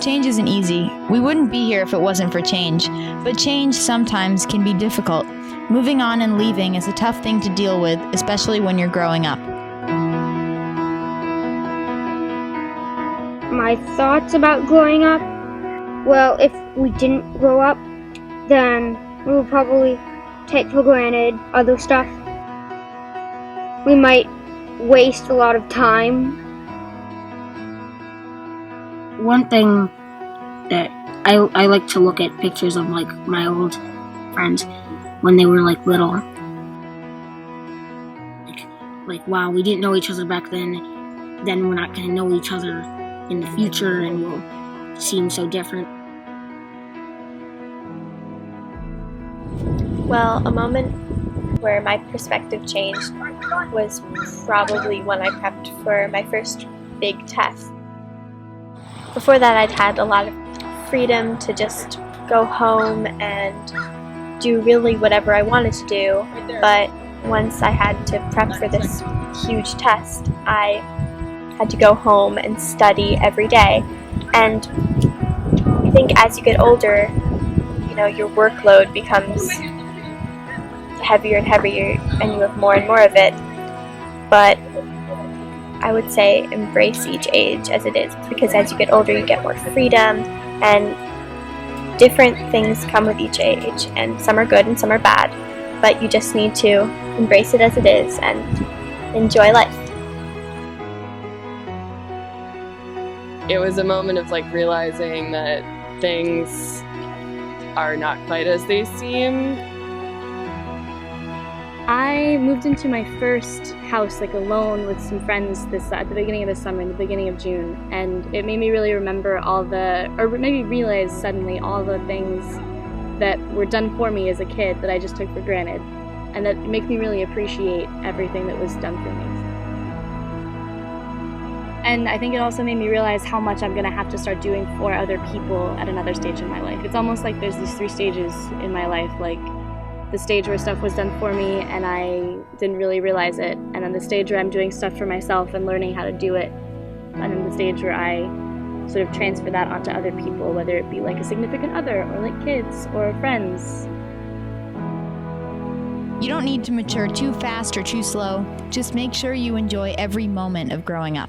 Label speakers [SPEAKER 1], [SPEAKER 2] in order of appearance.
[SPEAKER 1] Change isn't easy. We wouldn't be here if it wasn't for change. But change sometimes can be difficult. Moving on and leaving is a tough thing to deal with, especially when you're growing up.
[SPEAKER 2] My thoughts about growing up? Well, if we didn't grow up, then we would probably take for granted other stuff. We might waste a lot of time.
[SPEAKER 3] One thing that I like to look at pictures of like my old friends when they were like little. Like wow, we didn't know each other back then. Then we're not gonna know each other in the future, and we'll seem so different.
[SPEAKER 4] Well, a moment where my perspective changed was probably when I prepped for my first big test. Before that, I'd had a lot of freedom to just go home and do really whatever I wanted to do, but once I had to prep for this huge test, I had to go home and study every day. And I think as you get older, your workload becomes heavier and heavier, and you have more and more of it. But I would say embrace each age as it is, because as you get older, you get more freedom, and different things come with each age, and some are good and some are bad, but you just need to embrace it as it is and enjoy life.
[SPEAKER 5] It was a moment of realizing that things are not quite as they seem.
[SPEAKER 6] I moved into my first house alone with some friends at the beginning of the summer, in the beginning of June, and it made me really remember maybe realize suddenly all the things that were done for me as a kid that I just took for granted, and that makes me really appreciate everything that was done for me. And I think it also made me realize how much I'm going to have to start doing for other people at another stage in my life. It's almost like there's these 3 stages in my life, the stage where stuff was done for me and I didn't really realize it, and then the stage where I'm doing stuff for myself and learning how to do it, and then the stage where I sort of transfer that onto other people, whether it be a significant other or kids or friends.
[SPEAKER 1] You don't need to mature too fast or too slow. Just make sure you enjoy every moment of growing up.